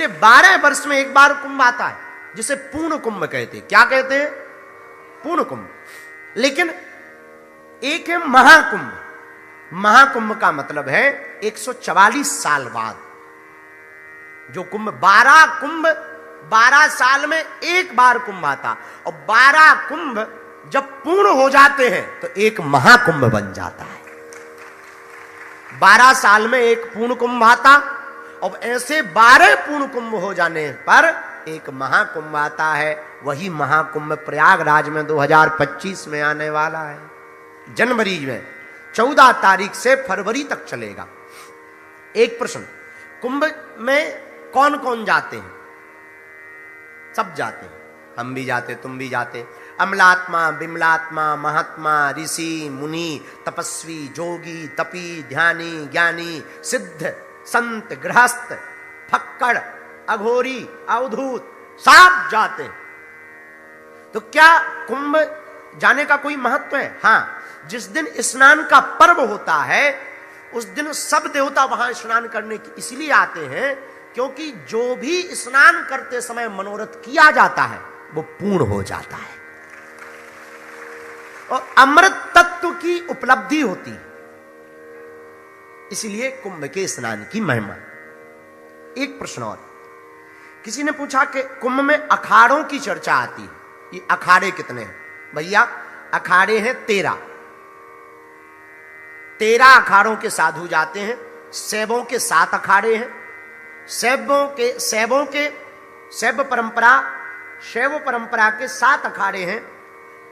इसलिए 12 वर्ष में एक बार कुंभ आता है, जिसे पूर्ण कुंभ कहते हैं। क्या कहते हैं? पूर्ण कुंभ। लेकिन एक है महाकुंभ। महाकुंभ का मतलब है 144 साल बाद जो कुंभ, 12 कुंभ 12 साल में एक बार कुंभ आता, और 12 कुंभ जब पूर्ण हो जाते हैं तो एक महाकुंभ बन जाता है। 12 साल में एक पूर्ण कुंभ आता, और ऐसे 12 पूर्ण कुंभ हो जाने पर एक महाकुंभ आता है। वही महाकुंभ प्रयागराज में 2025 में आने वाला है। जनवरी में 14 तारीख से फरवरी तक चलेगा। एक प्रश्न, कुंभ में कौन कौन जाते हैं? सब जाते हैं, हम भी जाते, तुम भी जाते। अमलात्मा, बिमलात्मा, महात्मा, ऋषि, मुनि, तपस्वी, जोगी, तपी, ध्यानी, ज्ञानी, सिद्ध, संत, गृहस्थ, फक्कड़, अघोरी, अवधूत, सब जाते हैं। तो क्या कुंभ जाने का कोई महत्व है? हाँ, जिस दिन स्नान का पर्व होता है उस दिन सब देवता वहां स्नान करने की इसलिए आते हैं क्योंकि जो भी स्नान करते समय मनोरथ किया जाता है वो पूर्ण हो जाता है और अमृत तत्व की उपलब्धि होती है। इसलिए कुंभ के स्नान की महिमा। एक प्रश्न और, किसी ने पूछा कि कुंभ में अखाड़ों की चर्चा आती है, ये अखाड़े कितने हैं? भैया अखाड़े हैं 13। 13 अखाड़ों के साधु जाते हैं। शैवों के 7 अखाड़े हैं। शैव परंपरा के 7 अखाड़े हैं।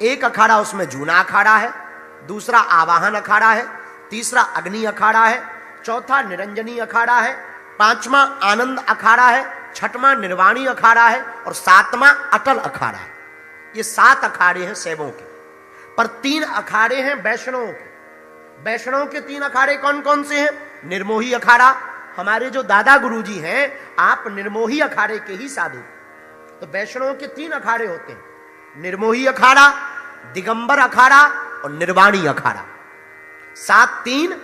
एक अखाड़ा उसमें जूना अखाड़ा है, दूसरा आवाहन अखाड़ा है, तीसरा अग्नि अखाड़ा है, चौथा निरंजनी अखाड़ा है, 5वां आनंद अखाड़ा है, 6वां निर्वाणी अखाड़ा है और 7वां अटल अखाड़ा है। ये 7 अखाड़े हैं शैवों के, पर 3 अखाड़े हैं वैष्णवों के। वैष्णव के 3 अखाड़े कौन कौन से हैं? निर्मोही अखाड़ा, हमारे जो दादा गुरुजी हैं आप निर्मोही अखाड़े के ही साधु। तो वैष्णव के 3 अखाड़े होते हैं, निर्मोही अखाड़ा, दिगंबर अखाड़ा और निर्वाणी अखाड़ा। 7 3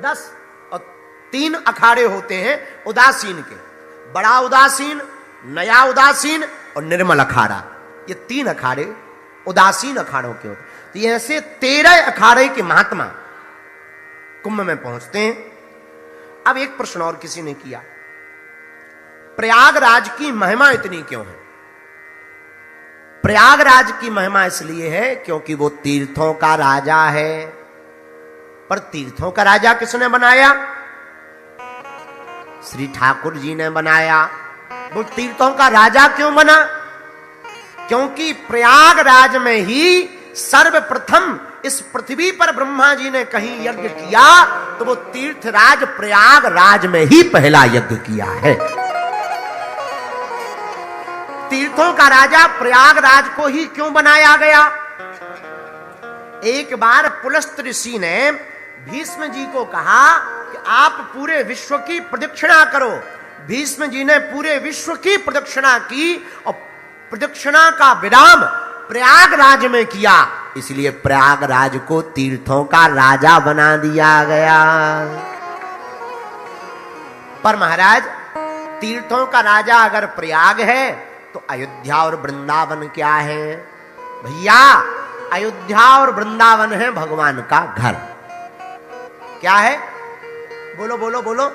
10 और 3 अखाड़े होते हैं उदासीन के, बड़ा उदासीन, नया उदासीन और निर्मल अखाड़ा। ये 3 अखाड़े उदासीन अखाड़ों के होते हैं। तो ये ऐसे 13 अखाड़े के महात्मा कुंभ में पहुंचते हैं। अब एक प्रश्न और किसी ने किया, प्रयागराज की महिमा इतनी क्यों है? प्रयागराज की महिमा इसलिए है क्योंकि वो तीर्थों का राजा है। पर तीर्थों का राजा किसने बनाया? श्री ठाकुर जी ने बनाया। वो तीर्थों का राजा क्यों बना? क्योंकि प्रयागराज में ही सर्वप्रथम इस पृथ्वी पर ब्रह्मा जी ने कहीं यज्ञ किया तो वो तीर्थराज प्रयागराज में ही पहला यज्ञ किया है। तीर्थों का राजा प्रयागराज को ही क्यों बनाया गया? एक बार पुलस्त ऋषि ने भीष्म जी को कहा कि आप पूरे विश्व की प्रदक्षिणा करो। भीष्म जी ने पूरे विश्व की प्रदक्षिणा की और प्रदक्षिणा का विराम प्रयागराज में किया, इसलिए प्रयागराज को तीर्थों का राजा बना दिया गया। पर महाराज, तीर्थों का राजा अगर प्रयाग है तो अयोध्या और वृंदावन क्या है? भैया अयोध्या और वृंदावन है भगवान का घर। क्या है? बोलो बोलो बोलो।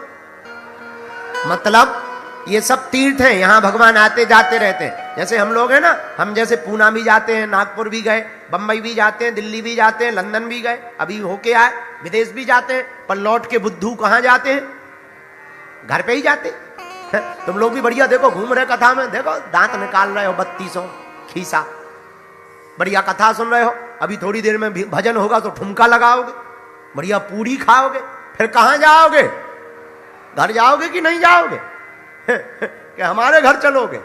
मतलब ये सब तीर्थ हैं, यहां भगवान आते जाते रहते हैं। जैसे हम लोग हैं ना, हम जैसे पूना भी जाते हैं, नागपुर भी गए, बंबई भी जाते हैं, दिल्ली भी जाते हैं, लंदन भी गए, अभी होके आए, विदेश भी जाते हैं, पर लौट के बुद्धू कहां जाते हैं? घर पे ही जाते हैं। तुम लोग भी बढ़िया देखो, घूम रहे कथा में, देखो दांत निकाल रहे हो 3200 खीसा, बढ़िया कथा सुन रहे हो। अभी थोड़ी देर में भजन होगा तो ठुमका लगाओगे, बढ़िया पूरी खाओगे, फिर कहां जाओगे? घर जाओगे कि नहीं जाओगे? कि हमारे घर चलोगे?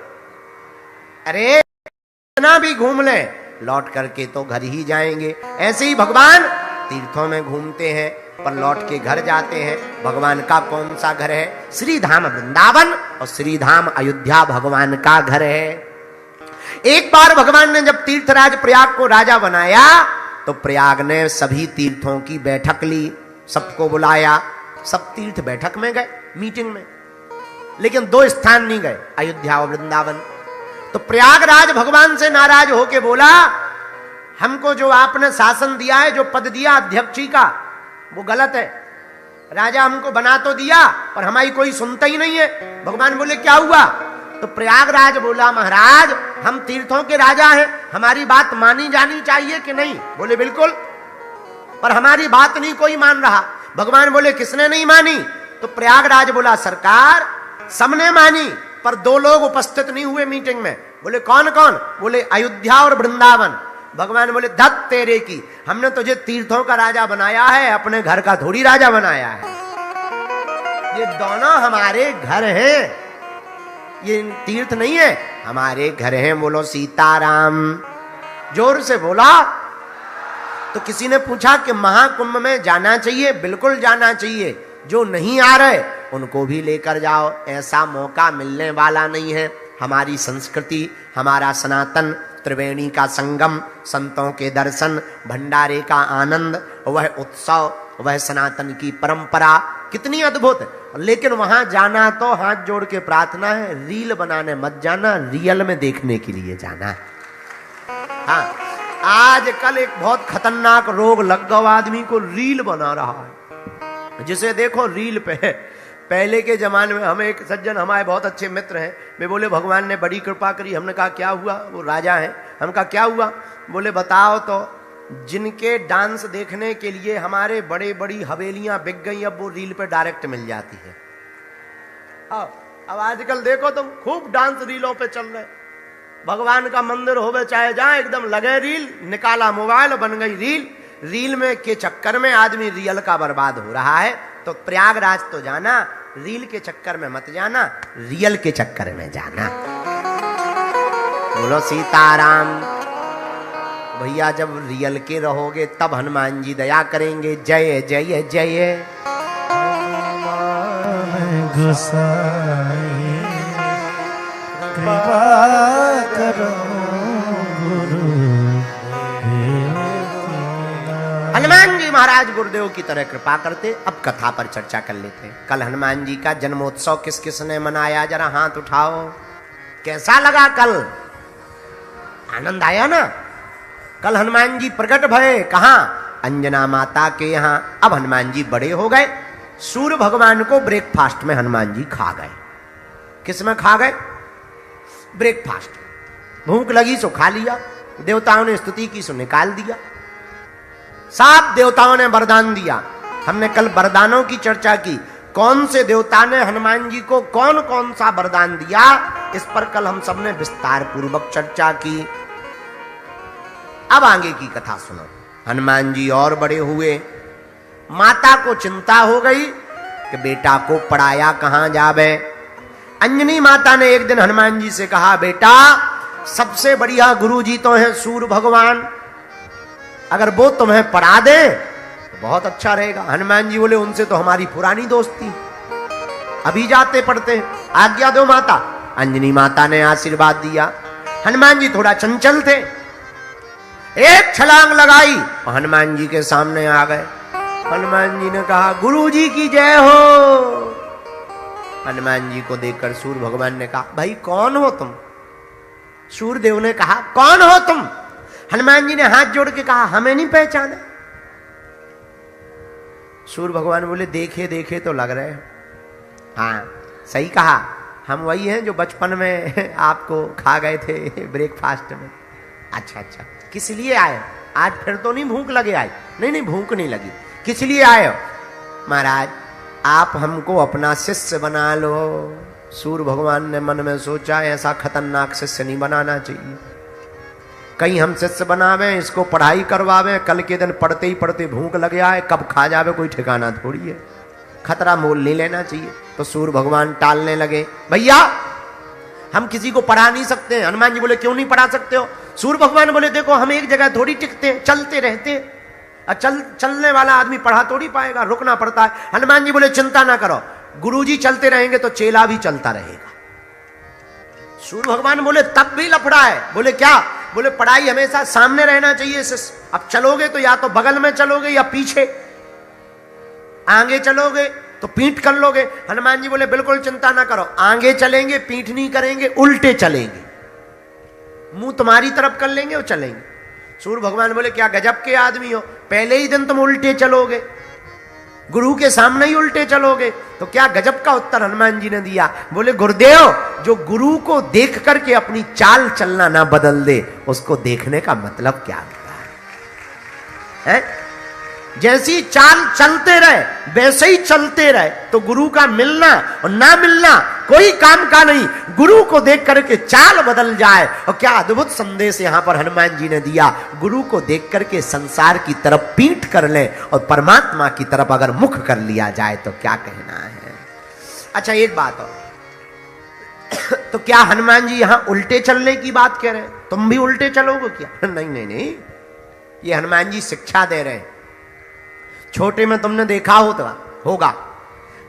अरे इतना भी घूम ले, लौट करके तो घर ही जाएंगे। ऐसे ही भगवान तीर्थों में घूमते हैं पर लौट के घर जाते हैं। भगवान का कौन सा घर है? श्री धाम वृंदावन और श्री धाम अयोध्या भगवान का घर है। एक बार भगवान ने जब तीर्थराज प्रयाग को राजा बनाया तो प्रयाग ने सभी तीर्थों की बैठक ली, सबको बुलाया, सब तीर्थ बैठक में गए, मीटिंग में। लेकिन 2 स्थान नहीं गए, अयोध्या और वृंदावन। तो प्रयागराज भगवान से नाराज होके बोला, हमको जो आपने शासन दिया है, जो पद दिया अध्यक्षी का, वो गलत है। राजा हमको बना तो दिया पर हमारी कोई सुनता ही नहीं है। भगवान बोले क्या हुआ? तो प्रयागराज बोला, महाराज हम तीर्थों के राजा हैं, हमारी बात मानी जानी चाहिए कि नहीं? बोले बिल्कुल, पर हमारी बात नहीं कोई मान रहा। भगवान बोले किसने नहीं मानी? तो प्रयागराज बोला, सरकार सबने मानी पर 2 लोग उपस्थित नहीं हुए मीटिंग में। बोले कौन कौन? बोले अयोध्या और वृंदावन। भगवान बोले धत तेरे की, हमने तुझे तीर्थों का राजा बनाया है, अपने घर का थोड़ी राजा बनाया है। ये दोनों हमारे घर हैं, ये तीर्थ नहीं है, हमारे घर हैं। बोलो सीताराम, जोर से बोला। तो किसी ने पूछा कि महाकुंभ में जाना चाहिए? बिल्कुल जाना चाहिए। जो नहीं आ रहे उनको भी लेकर जाओ, ऐसा मौका मिलने वाला नहीं है। हमारी संस्कृति, हमारा सनातन, त्रिवेणी का संगम, संतों के दर्शन, भंडारे का आनंद, वह उत्सव, वह सनातन की परंपरा कितनी अद्भुत है। लेकिन वहां जाना तो हाथ जोड़ के प्रार्थना है, रील बनाने मत जाना, रियल में देखने के लिए जाना। हाँ, आजकल एक बहुत खतरनाक रोग लग गया आदमी को, रील बना रहा है, जिसे देखो रील पे है। पहले के जमाने में हमें एक सज्जन, हमारे बहुत अच्छे मित्र हैं, वे बोले भगवान ने बड़ी कृपा करी। हमने कहा क्या हुआ? वो राजा हैं। हम कहा क्या हुआ? बोले बताओ तो, जिनके डांस देखने के लिए हमारे बड़े बड़ी हवेलियां बिक गई, अब वो रील पे डायरेक्ट मिल जाती है। अब आजकल देखो तुम, खूब डांस रीलों पे चल रहे। भगवान का मंदिर होवे चाहे जहां, एकदम लगे रील, निकाला मोबाइल, बन गई रील। रील में के चक्कर में आदमी रियल का बर्बाद हो रहा है। तो प्रयागराज तो जाना, रील के चक्कर में मत जाना, रियल के चक्कर में जाना। बोलो सीताराम। भैया जब रियल के रहोगे तब हनुमान जी दया करेंगे। जय जय जय गोसाई कृपा करो गुरु। हनुमान जी महाराज गुरुदेव की तरह कृपा करते। अब कथा पर चर्चा कर लेते हैं। कल हनुमान जी का जन्मोत्सव किस किस ने मनाया? जरा हाथ उठाओ। कैसा लगा कल? आनंद आया ना? कल हनुमान जी प्रकट भये कहां? अंजना माता के यहां। अब हनुमान जी बड़े हो गए, सूर्य भगवान को ब्रेकफास्ट में हनुमान जी खा गए। किस में खा गए? ब्रेकफास्ट। भूख लगी सो खा लिया, देवताओं ने स्तुति की सो निकाल दिया। सात देवताओं ने वरदान दिया। हमने कल वरदानों की चर्चा की, कौन से देवता ने हनुमान जी को कौन कौन सा वरदान दिया, इस पर कल हम सबने विस्तार पूर्वक चर्चा की। अब आगे की कथा सुनो। हनुमान जी और बड़े हुए, माता को चिंता हो गई कि बेटा को पढ़ाया कहां जावे। अंजनी माता ने एक दिन हनुमान जी से कहा, बेटा सबसे बढ़िया गुरु जी तो हैं सूर्य भगवान, अगर वो तुम्हें पढ़ा दे तो बहुत अच्छा रहेगा। हनुमान जी बोले, उनसे तो हमारी पुरानी दोस्ती, अभी जाते पढ़ते, आज्ञा दो माता। अंजनी माता ने आशीर्वाद दिया। हनुमान जी थोड़ा चंचल थे, एक छलांग लगाई और हनुमान जी के सामने आ गए। हनुमान जी ने कहा, गुरु जी की जय हो। हनुमान जी को देखकर सूर्य भगवान ने कहा, भाई कौन हो तुम? सूर्य देव ने कहा, कौन हो तुम? हनुमान जी ने हाथ जोड़ के कहा, हमें नहीं पहचाना। सूर्य भगवान बोले, देखे देखे तो लग रहे हो। हाँ सही कहा, हम वही हैं जो बचपन में आपको खा गए थे ब्रेकफास्ट में। अच्छा अच्छा, किस लिए आए? आज फिर तो नहीं भूख लगे आए? नहीं नहीं, भूख नहीं लगी। किस लिए आए हो? महाराज आप हमको अपना शिष्य बना लो। सूर्य भगवान ने मन में सोचा, ऐसा खतरनाक शिष्य नहीं बनाना चाहिए। कहीं हम शिष्य बनावे, इसको पढ़ाई करवावे, कल के दिन पढ़ते ही पढ़ते भूख लग जाए, कब खा जावे कोई ठिकाना थोड़ी है। खतरा मोल नहीं लेना चाहिए। तो सूर्य भगवान टालने लगे, भैया हम किसी को पढ़ा नहीं सकते। हनुमान जी बोले, क्यों नहीं पढ़ा सकते हो? सूर्य भगवान बोले, देखो हम एक जगह थोड़ी टिकते, चलते रहते, चलने वाला आदमी पढ़ा थोड़ी पाएगा, रुकना पड़ता है। हनुमान जी बोले, चिंता ना करो, गुरुजी चलते रहेंगे तो चेला भी चलता रहेगा। सूर्य भगवान बोले, तब भी लफड़ा है। बोले क्या? बोले पढ़ाई हमेशा सामने रहना चाहिए। अब चलोगे तो या तो बगल में चलोगे या पीछे, आगे चलोगे तो पीठ कर लोगे। हनुमान जी बोले बिल्कुल चिंता ना करो, आगे चलेंगे, पीठ नहीं करेंगे, उल्टे चलेंगे, मुंह तुम्हारी तरफ कर लेंगे और चलेंगे। सूर्य भगवान बोले क्या गजब के आदमी हो, पहले ही दिन तुम उल्टे चलोगे, गुरु के सामने ही उल्टे चलोगे। तो क्या गजब का उत्तर हनुमान जी ने दिया। बोले गुरुदेव, जो गुरु को देख करके अपनी चाल चलना ना बदल दे, उसको देखने का मतलब क्या होता है? जैसी चाल चलते रहे वैसे ही चलते रहे तो गुरु का मिलना और ना मिलना कोई काम का नहीं। गुरु को देख करके चाल बदल जाए। और क्या अद्भुत संदेश यहां पर हनुमान जी ने दिया। गुरु को देख करके संसार की तरफ पीठ कर ले और परमात्मा की तरफ अगर मुख कर लिया जाए तो क्या कहना है। अच्छा एक बात और, तो क्या हनुमान जी यहां उल्टे चलने की बात कह रहे हैं? तुम भी उल्टे चलोगे क्या? नहीं नहीं नहीं, ये हनुमान जी शिक्षा दे रहे हैं। छोटे में तुमने देखा होगा,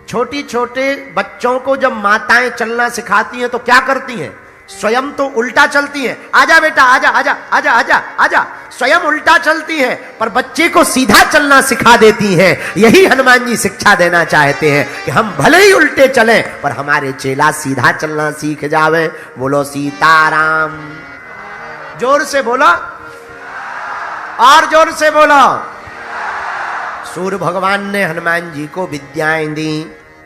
छोटी छोटे बच्चों को जब माताएं चलना सिखाती हैं तो क्या करती हैं? स्वयं तो उल्टा चलती हैं, आजा बेटा आजा आजा आजा आजा आजा, स्वयं उल्टा चलती हैं, पर बच्चे को सीधा चलना सिखा देती हैं। यही हनुमान जी शिक्षा देना चाहते हैं कि हम भले ही उल्टे चलें पर हमारे चेला सीधा चलना सीख जावे। बोलो सीताराम, जोर से बोलो और जोर से बोलो। सूर्य भगवान ने हनुमान जी को विद्याएं दी,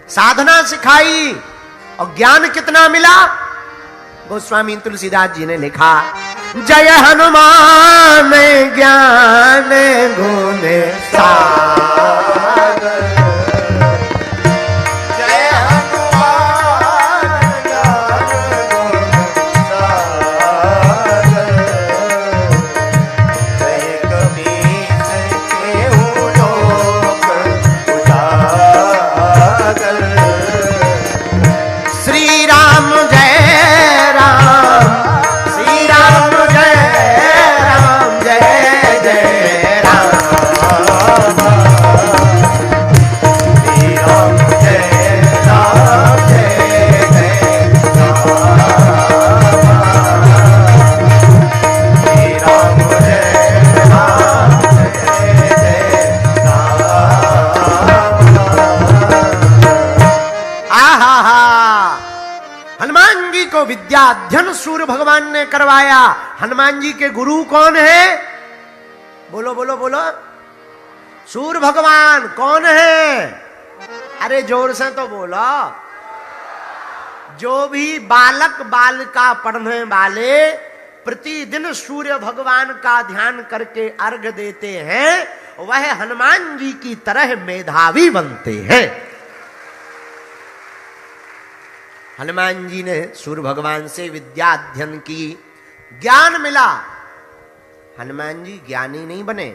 साधना सिखाई और ज्ञान कितना मिला? गोस्वामी तुलसीदास जी ने लिखा, जय हनुमान ज्ञान गुण सागर, जय हनुमान ज्ञान गुण सागर, जय कबीर केहू लोक उजागर, श्री राम जय राम, श्री राम जय राम, जय जय राम, श्री राम जय राम, जय जय राम, श्री राम जय राम, जय जय राम। आहा, हनुमान जी को विद्या अध्ययन सूर्य भगवान ने करवाया। हनुमान जी के गुरु कौन है? बोलो बोलो बोलो। सूर्य भगवान कौन है? अरे जोर से तो बोलो। जो भी बालक बालिका पढ़ने वाले प्रतिदिन सूर्य भगवान का ध्यान करके अर्घ देते हैं वह हनुमान जी की तरह मेधावी बनते हैं। हनुमान जी ने सूर्य भगवान से विद्या अध्ययन की, ज्ञान मिला। हनुमान जी ज्ञानी नहीं बने,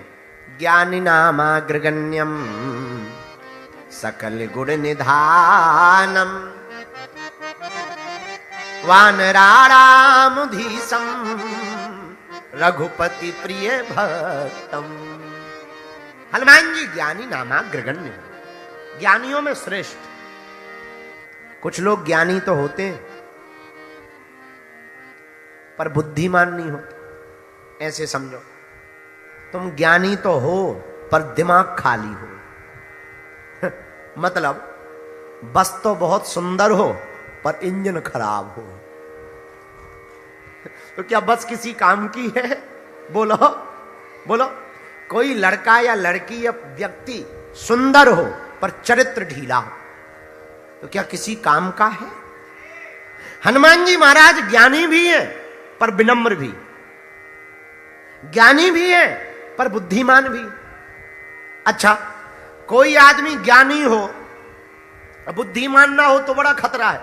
ज्ञानी नामाग्रगण्यम सकल गुण निधानम वानराणामुधीसम रघुपति प्रिय भक्तम। हनुमान जी ज्ञानी नामाग्रगण्य, ज्ञानियों में श्रेष्ठ। कुछ लोग ज्ञानी तो होते हैं पर बुद्धिमान नहीं होते। ऐसे समझो तुम ज्ञानी तो हो पर दिमाग खाली हो। मतलब बस तो बहुत सुंदर हो पर इंजन खराब हो। तो क्या बस किसी काम की है? बोलो बोलो। कोई लड़का या लड़की या व्यक्ति सुंदर हो पर चरित्र ढीला हो तो क्या किसी काम का है? हनुमान जी महाराज ज्ञानी भी हैं पर विनम्र भी, ज्ञानी भी है पर बुद्धिमान भी। अच्छा, कोई आदमी ज्ञानी हो बुद्धिमान ना हो तो बड़ा खतरा है,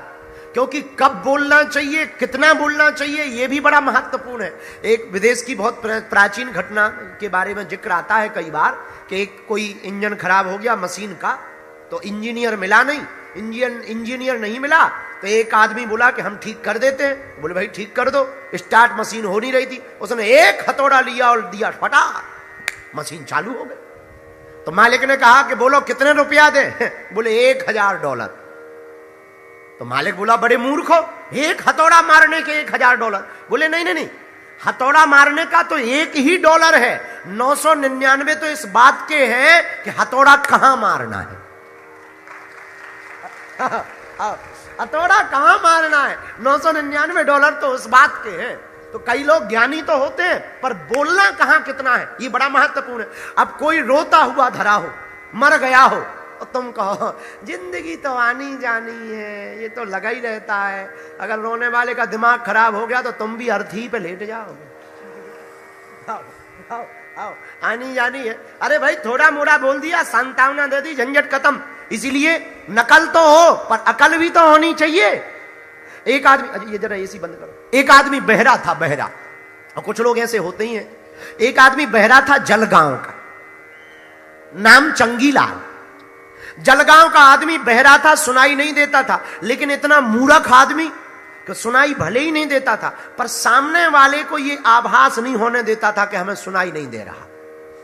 क्योंकि कब बोलना चाहिए, कितना बोलना चाहिए, यह भी बड़ा महत्वपूर्ण है। एक विदेश की बहुत प्राचीन घटना के बारे में जिक्र आता है कई बार कि एक कोई इंजन खराब हो गया मशीन का, तो इंजीनियर मिला नहीं, इंजीनियर नहीं मिला तो एक आदमी बोला कि हम ठीक कर देते हैं। बोले भाई ठीक कर दो। स्टार्ट मशीन हो नहीं रही थी, उसने एक हथौड़ा लिया और दिया फटा, मशीन चालू हो गई। तो मालिक ने कहा कि बोलो कितने रुपया दे? बोले $1000। तो मालिक बोला बड़े मूर्ख हो, एक हथौड़ा मारने के $1000। बोले नहीं नहीं नहीं, हथौड़ा मारने का तो एक ही डॉलर है, 999 तो इस बात के हैं कि हथौड़ा कहां मारना है। हथौड़ा कहां मारना है? $999 तो उस बात के हैं। तो कई लोग ज्ञानी तो होते हैं, पर बोलना कहां कितना है, ये बड़ा महत्वपूर्ण है। अब कोई रोता हुआ धरा हो, मर गया हो, और तुम कहो जिंदगी तो आनी जानी है, ये तो लगा ही रहता है। अगर रोने वाले का दिमाग खराब हो गया तो तुम भी अर्थी पे लेट जाओगे। आओ, आओ, आनी जानी है। अरे भाई थोड़ा मोड़ा बोल दिया, सांत्वना दे दी, झंझट खत्म। इसीलिए नकल तो हो, पर अकल भी तो होनी चाहिए। एक आदमी, ये जरा एसी बंद करो। एक आदमी बहरा था, बहरा, और कुछ लोग ऐसे होते ही हैं। एक आदमी बहरा था, जलगांव का, नाम चंगीलाल। जलगांव का आदमी बहरा था, सुनाई नहीं देता था, लेकिन इतना मूर्ख आदमी कि सुनाई भले ही नहीं देता था, पर सामने वाले को यह आभास नहीं होने देता था कि हमें सुनाई नहीं दे रहा।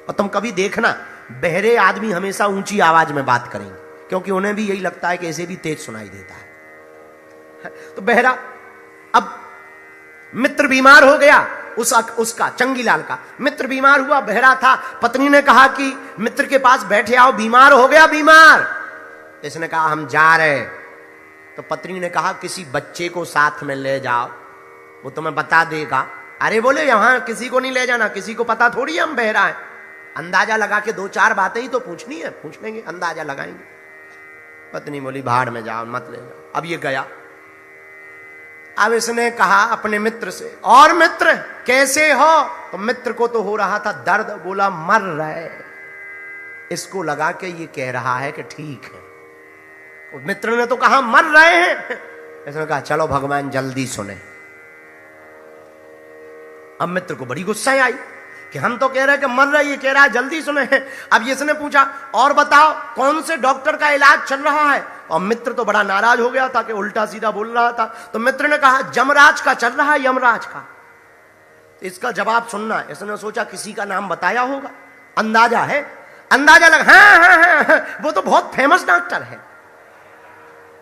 और तुम कभी देखना, बहरे आदमी हमेशा ऊंची आवाज में बात करेंगे, क्योंकि उन्हें भी यही लगता है कि ऐसे भी तेज सुनाई देता है। तो बहरा, अब मित्र बीमार हो गया, उसका चंगीलाल का मित्र बीमार हुआ, बहरा था। पत्नी ने कहा कि मित्र के पास बैठे आओ, बीमार हो गया, बीमार। इसने कहा हम जा रहे। तो पत्नी ने कहा किसी बच्चे को साथ में ले जाओ, वो तुम्हें बता देगा। अरे बोले यहां किसी को नहीं ले जाना, किसी को पता थोड़ी हम बहरा है। अंदाजा लगा के 2-4 बातें ही तो पूछनी है, पूछ लेंगे, अंदाजा लगाएंगे। पत्नी बोली भाड़ में जाओ, मत ले जाओ। अब ये गया। अब इसने कहा अपने मित्र से, और मित्र कैसे हो? तो मित्र को तो हो रहा था दर्द, बोला मर रहे। इसको लगा कि ये कह रहा है कि ठीक है। मित्र ने तो कहा मर रहे हैं। इसने कहा चलो भगवान जल्दी सुने। अब मित्र को बड़ी गुस्सा आई कि हम तो कह रहे हैं कि मर रहे, ये कह रहा है जल्दी सुने। अब इसने पूछा और बताओ कौन से डॉक्टर का इलाज चल रहा है? और मित्र तो बड़ा नाराज हो गया था कि उल्टा सीधा बोल रहा था। तो मित्र ने कहा जमराज का चल रहा है, यमराज का। इसका जवाब सुनना। इसने सोचा किसी का नाम बताया होगा, अंदाजा है, अंदाजा लगा। हाँ, वो तो बहुत फेमस डॉक्टर है,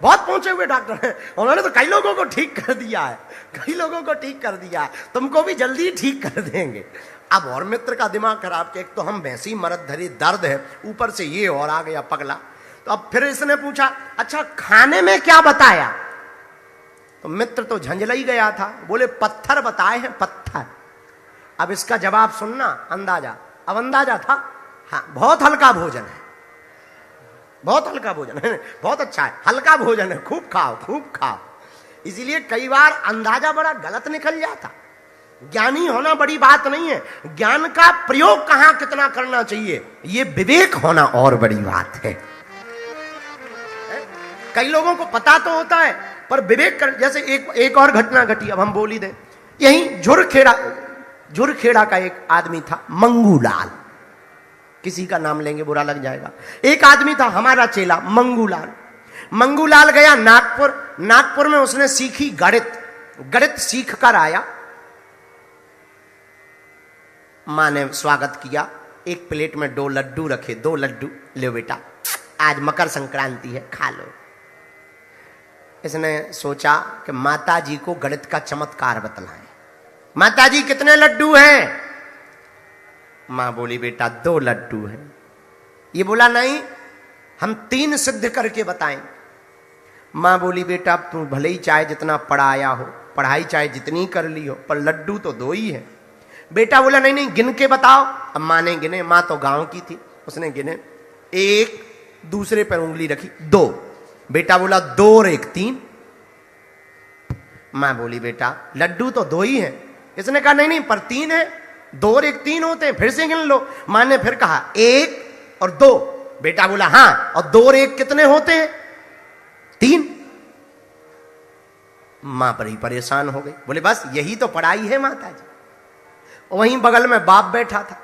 बहुत पहुंचे हुए डॉक्टर हैं, उन्होंने तो कई लोगों को ठीक कर दिया है, कई लोगों को ठीक कर दिया, तुमको भी जल्दी ठीक कर देंगे। अब और मित्र का दिमाग खराब, कि एक तो हम वैसी मरद धरी दर्द है, ऊपर से ये और आ गया पगला। तो अब फिर इसने पूछा अच्छा खाने में क्या बताया? तो मित्र तो झंझला ही गया था, बोले पत्थर बताए हैं, पत्थर। अब इसका जवाब सुनना, अंदाजा। अब अंदाजा था हाँ बहुत हल्का भोजन है, बहुत हल्का भोजन है, बहुत अच्छा है, हल्का भोजन है, खूब खाओ, खूब खाओ। इसीलिए कई बार अंदाजा बड़ा गलत निकल जाता। ज्ञानी होना बड़ी बात नहीं है, ज्ञान का प्रयोग कहां कितना करना चाहिए, ये विवेक होना और बड़ी बात है। कई लोगों को पता तो होता है, पर विवेक कर। जैसे एक और घटना घटी, अब हम बोल ही दें। यही झुरखेड़ा का एक आदमी था, मंगूलाल। किसी का नाम लेंगे बुरा लग जाएगा। एक आदमी था हमारा चेला मंगूलाल। मंगूलाल गया नागपुर। नागपुर में उसने सीखी गणित। गणित सीख कर आया, मां ने स्वागत किया, एक प्लेट में 2 लड्डू रखे, 2 लड्डू ले बेटा, आज मकर संक्रांति है, खा लो। इसने सोचा कि माता जी को गणित का चमत्कार बतलाएं। माता जी कितने लड्डू हैं? मां बोली बेटा 2 लड्डू हैं। ये बोला नहीं, हम 3 सिद्ध करके बताएं। मां बोली बेटा तू भले ही चाहे जितना पढ़ाया हो, पढ़ाई चाहे जितनी कर ली हो, पर लड्डू तो 2 ही है। बेटा बोला नहीं नहीं गिन के बताओ। अब मां ने गिने, मां तो गांव की थी, उसने गिने, 1, दूसरे पर उंगली रखी, 2। बेटा बोला 2 और 1 3। मां बोली बेटा लड्डू तो 2 ही है। इसने कहा नहीं नहीं पर 3 है, 2 और 1 3 होते हैं, फिर से गिन लो। मां ने फिर कहा 1 और 2। बेटा बोला हां, और 2 और 1 कितने होते हैं? 3। मां बड़ी परेशान हो गई, बोले बस यही तो पढ़ाई है माता जी। वहीं बगल में बाप बैठा था,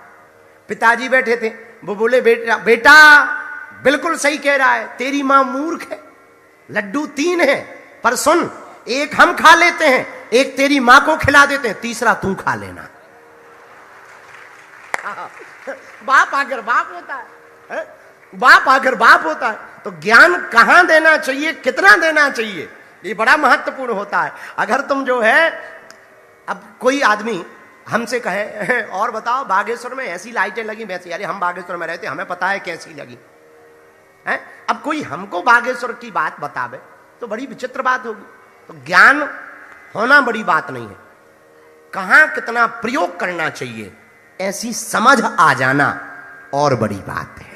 पिताजी बैठे थे। वो बोले बेटा बिल्कुल सही कह रहा है, तेरी मां मूर्ख है, लड्डू 3 है, पर सुन, 1 हम खा लेते हैं, 1 तेरी मां को खिला देते हैं, तीसरा तू खा लेना। बाप आकर बाप होता है, बाप आकर बाप होता है। तो ज्ञान कहां देना चाहिए, कितना देना चाहिए, ये बड़ा महत्वपूर्ण होता है। अगर तुम जो है, अब कोई आदमी हमसे कहे और बताओ बागेश्वर में ऐसी लाइटें लगी वैसी, अरे हम बागेश्वर में रहते, हमें पता है कैसी लगी है? अब कोई हमको बागेश्वर की बात बतावे तो बड़ी विचित्र बात होगी। तो ज्ञान होना बड़ी बात नहीं है, कहां कितना प्रयोग करना चाहिए ऐसी समझ आ जाना और बड़ी बात है।